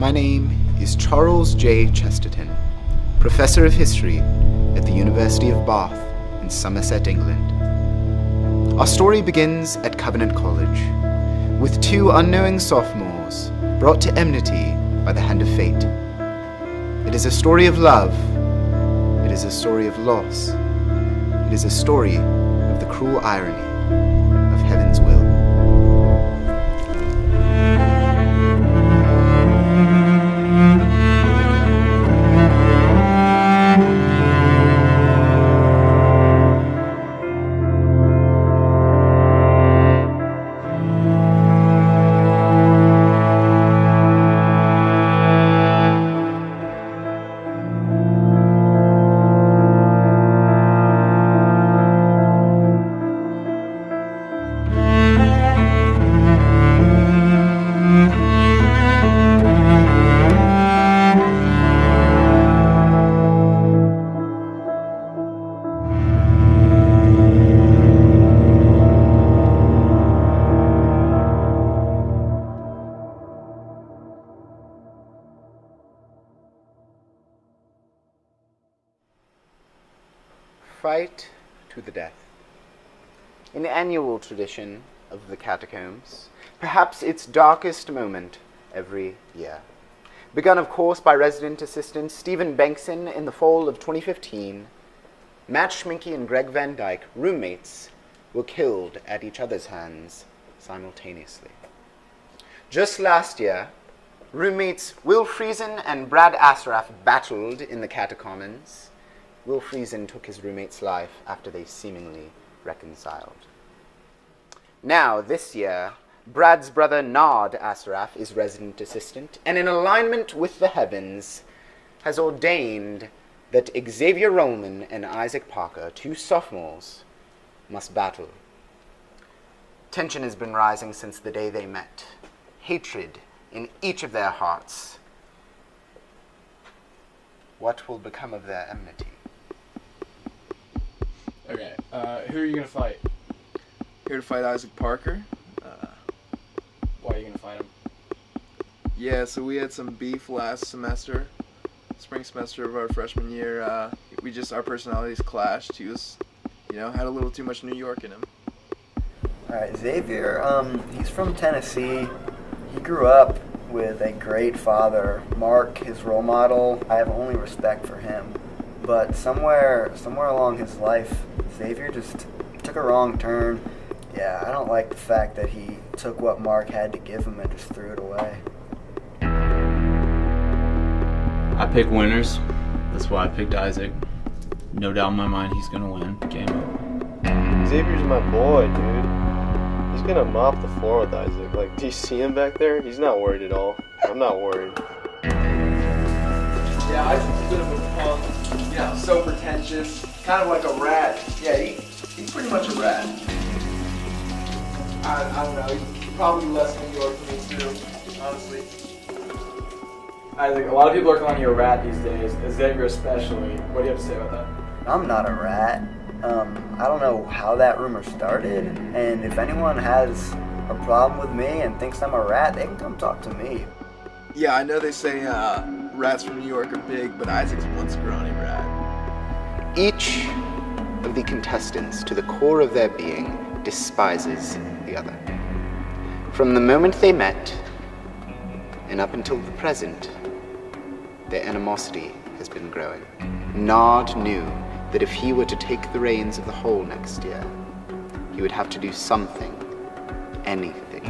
My name is Charles J. Chesterton, Professor of History at the University of Bath in Somerset, England. Our story begins at Covenant College, with two unknowing sophomores brought to enmity by the hand of fate. It is a story of love. It is a story of loss. It is a story of the cruel irony of heaven's will. Fight to the death. An annual tradition of the catacombs, perhaps its darkest moment every year. Begun, of course, by resident assistant Stephen Bankson in the fall of 2015, Matt Schminke and Greg Van Dyke, roommates, were killed at each other's hands simultaneously. Just last year, roommates Will Friesen and Brad Asraf battled in the catacombs. Will Friesen took his roommate's life after they seemingly reconciled. Now, this year, Brad's brother Nard Asraf is resident assistant, and in alignment with the heavens, has ordained that Xavier Rollman and Isaac Parker, two sophomores, must battle. Tension has been rising since the day they met. Hatred in each of their hearts. What will become of their enmity? Okay, who are you gonna fight? Here to fight Isaac Parker. Why are you gonna fight him? Yeah, so we had some beef last semester, spring semester of our freshman year. Our personalities clashed. He was, had a little too much New York in him. Alright, Xavier, he's from Tennessee. He grew up with a great father, Mark, his role model. I have only respect for him. But somewhere along his life, Xavier just took a wrong turn. Yeah, I don't like the fact that he took what Mark had to give him and just threw it away. I pick winners. That's why I picked Isaac. No doubt in my mind he's gonna win. Game over. Xavier's my boy, dude. He's gonna mop the floor with Isaac. Like, do you see him back there? He's not worried at all. I'm not worried. Yeah, Isaac's a bit of a punk. So pretentious, kind of like a rat. Yeah, he's pretty much a rat. I don't know, he's probably less New York than me too, honestly. Isaac, a lot of people are calling you a rat these days, Xavier especially. What do you have to say about that? I'm not a rat. I don't know how that rumor started, and if anyone has a problem with me and thinks I'm a rat, they can come talk to me. Yeah, I know they say rats from New York are big, but Isaac's one scrawny rat. Each of the contestants, to the core of their being, despises the other. From the moment they met, and up until the present, their animosity has been growing. Nard knew that if he were to take the reins of the whole next year, he would have to do something, anything,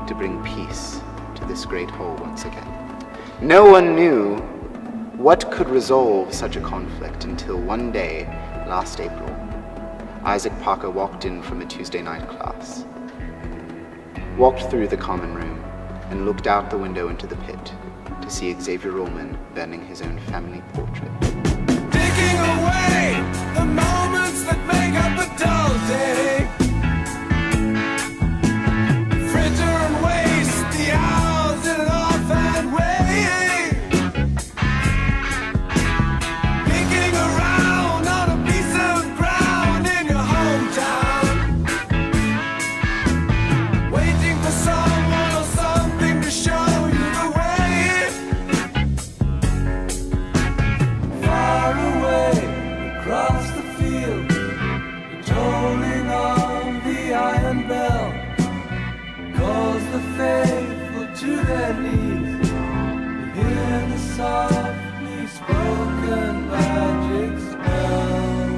to bring peace to this great whole once again. No one knew what could resolve such a conflict until one day, last April, Isaac Parker walked in from a Tuesday night class, walked through the common room, and looked out the window into the pit to see Xavier Rollman burning his own family portrait. Taking away the moments that make up a dull day. Fritter and waste the hours in an offhand way. Picking around on a piece of ground in your hometown. Waiting for someone or something to show you the way. to their knees. You hear the softly spoken magic spell.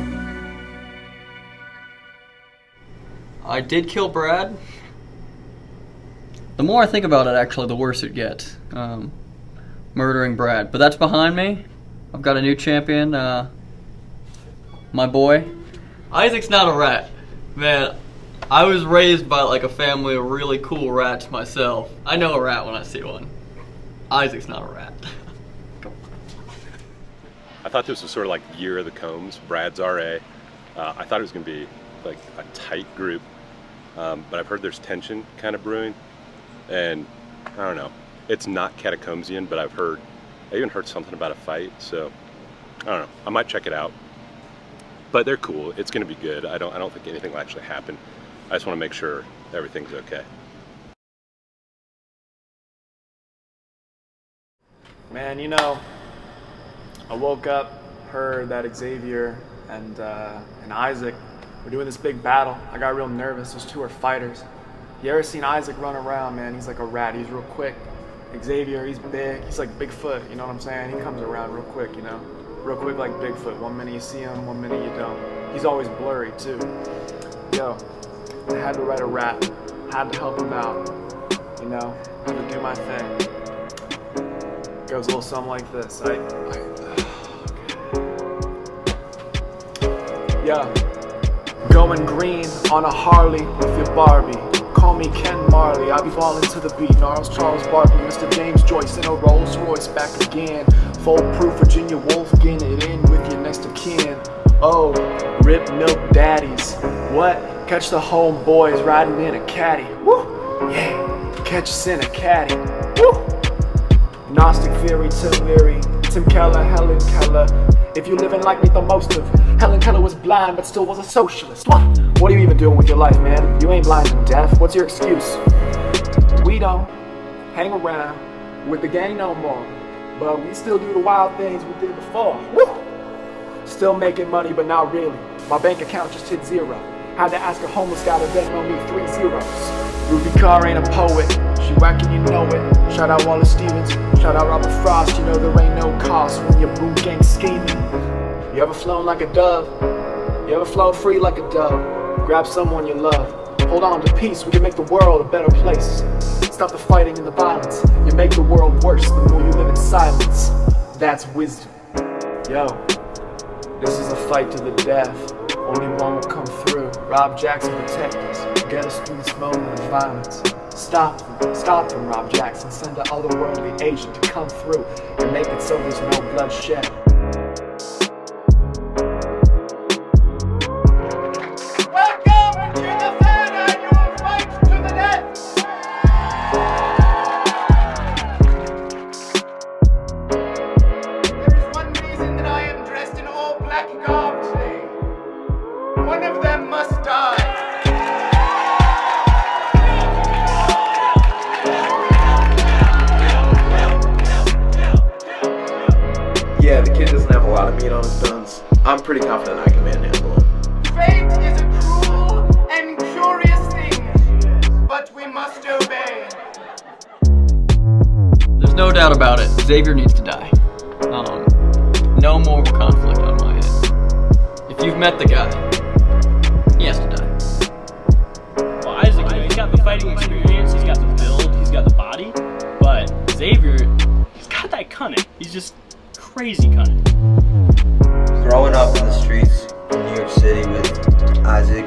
I did kill Brad. The more I think about it, actually, the worse it gets. Murdering Brad. But that's behind me. I've got a new champion, my boy. Isaac's not a rat. Man, I was raised by like a family of really cool rats myself. I know a rat when I see one. Isaac's not a rat. I thought this was sort of like Year of the Combs, Brad's RA. I thought it was going to be like a tight group, but I've heard there's tension kind of brewing, and I don't know. It's not Catacombsian, but I even heard something about a fight, so I don't know. I might check it out. But they're cool. It's going to be good. I don't think anything will actually happen. I just want to make sure everything's okay. Man, you know, I woke up, heard that Xavier and Isaac were doing this big battle. I got real nervous. Those two are fighters. You ever seen Isaac run around, man? He's like a rat. He's real quick. Xavier, he's big. He's like Bigfoot, you know what I'm saying? He comes around real quick, you know? Real quick like Bigfoot. One minute you see him, one minute you don't. He's always blurry, too. Yo, I had to write a rap. Had to help him out. You know? Had to do my thing. Goes a little something like this. Yeah. Going green on a Harley with your Barbie. Call me Ken Marley, I be ballin' to the beat. Gnarls, Charles Barkley, Mr. James Joyce in a Rolls Royce back again. Foolproof Virginia Wolf, getting it in with your next of kin. Oh, rip milk daddies. What? Catch the homeboys riding in a caddy. Woo! Yeah, catch us in a caddy. Woo! Gnostic theory, Tim Leary, Tim Keller, Helen Keller. If you living like me, the most of Helen Keller was blind but still was a socialist. What are you even doing with your life, man? You ain't blind and deaf. What's your excuse? We don't hang around with the gang no more, but we still do the wild things we did before. Woo! Still making money, but not really. My bank account just hit 0. Had to ask a homeless guy to Venmo me 3 zeros. Ruby Carr ain't a poet. She whacking, you know it. Shout out Wallace Stevens. Shout out Robert Frost. You know there ain't no cost when you're boot gang scheming. You ever flown like a dove? You ever flown free like a dove? Grab someone you love. Hold on to peace. We can make the world a better place. Stop the fighting and the violence. You make the world worse the more you live in silence. That's wisdom. Yo, this is a fight to the death. Only one will come through. Rob Jackson, protect us. Get us through this moment of violence. Stop them, Rob Jackson. Send the otherworldly agent to come through and make it so there's no bloodshed. Welcome to the third annual fight to the death. There is one reason that I am dressed in all black garb today. One of them must die. Yeah, the kid doesn't have a lot of meat on his bones. I'm pretty confident I can manhandle him. Fate is a cruel and curious thing, but we must obey. There's no doubt about it. Xavier needs to die. No more conflict on my end. If you've met the guy, he has to die. Well, Isaac, you know, he's got the fighting experience, he's got the build, he's got the body, but Xavier, he's got that cunning. He's just crazy cunning. Growing up in the streets in New York City with Isaac,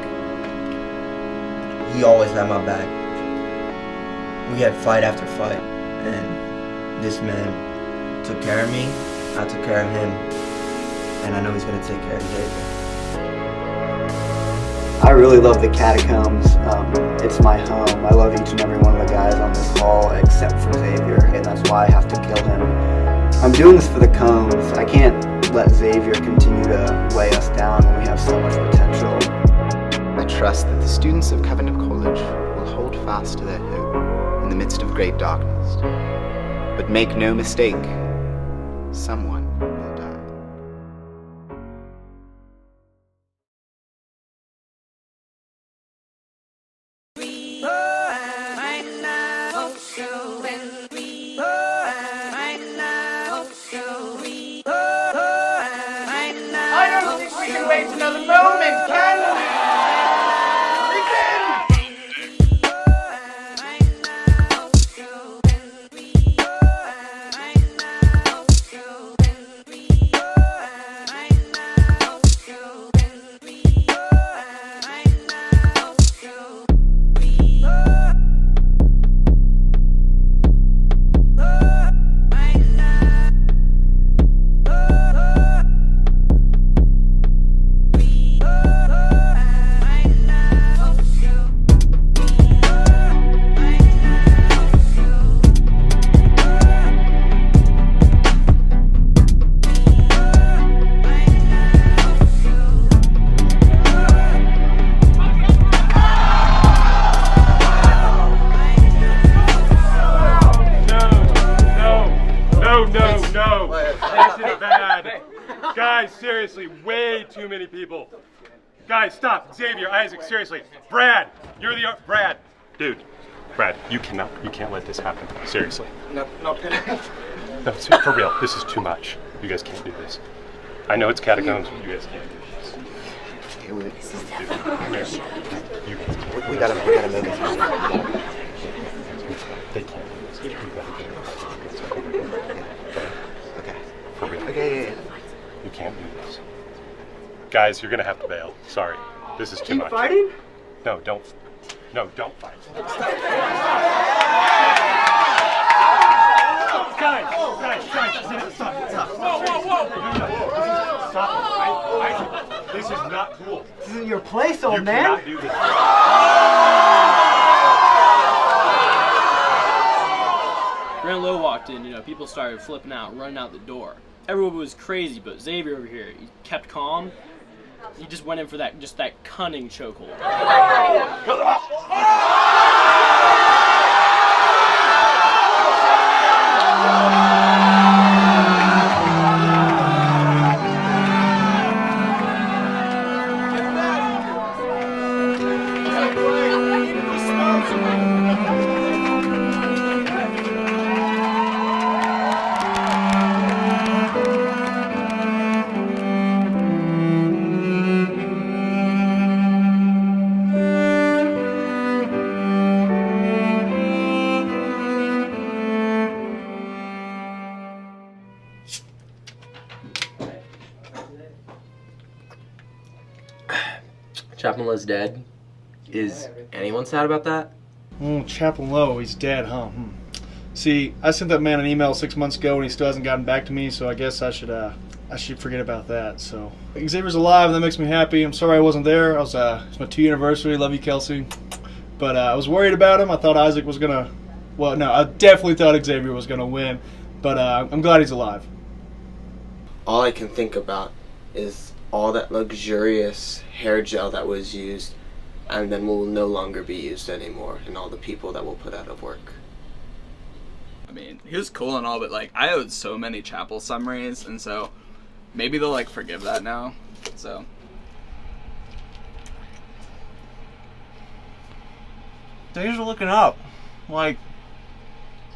he always had my back. We had fight after fight, and this man took care of me, I took care of him, and I know he's going to take care of Xavier. I really love the Catacombs. It's my home. I love each and every one of the guys on this hall except for Xavier, and that's why I have to kill him. I'm doing this for the Combs. I can't let Xavier continue to weigh us down when we have so much potential. I trust that the students of Covenant College will hold fast to their hope in the midst of great darkness. But make no mistake, someone will die. Find out, Guys, seriously, way too many people. Guys, stop. Xavier, Isaac, seriously. Brad, you're the Brad. Dude, Brad, you can't let this happen. Seriously. No. No, for real, this is too much. You guys can't do this. I know it's catacombs, but you guys can't do this. We gotta move this. They can't do this. We gotta get it. Okay. For real. Okay. You can't do this. Guys, you're gonna have to bail. Sorry. This is too much. Keep fighting? No, don't fight. Guys, stop. Stop. This is not cool. This isn't your place, old You man. cannot do this. Grand Low walked in, people started flipping out, running out the door. Everyone was crazy, but Xavier over here, he kept calm. He just went in for that cunning chokehold. Chaplain Lowe's dead. Is anyone sad about that? Chaplain Lowe, he's dead, huh? See, I sent that man an email 6 months ago and he still hasn't gotten back to me, so I guess I should forget about that. So Xavier's alive and that makes me happy. I'm sorry I wasn't there. It's my 2th anniversary. Love you, Kelsey. But I was worried about him. I thought Isaac was gonna. Well, no, I definitely thought Xavier was gonna win. But I'm glad he's alive. All I can think about is all that luxurious hair gel that was used and then will no longer be used anymore, and all the people that will put out of work. I mean, he was cool and all, but I owed so many chapel summaries, and so maybe they'll forgive that now. So things are looking up.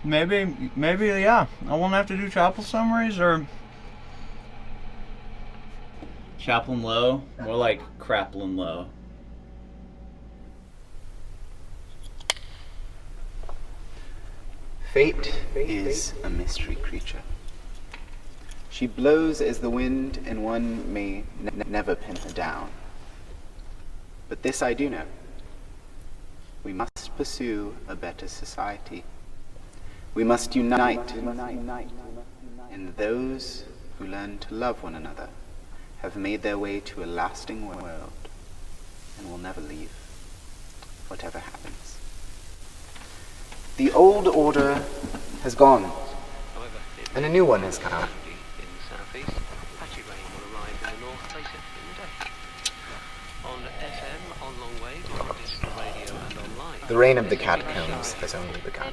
Maybe yeah, I won't have to do chapel summaries or Chaplain Low, more like Craplin Low. Fate is a mystery creature. She blows as the wind, and one may never pin her down. But this I do know. We must pursue a better society. We must unite, and those who learn to love one another have made their way to a lasting world and will never leave, whatever happens. The old order has gone, and a new one has come. The reign of the catacombs has only begun.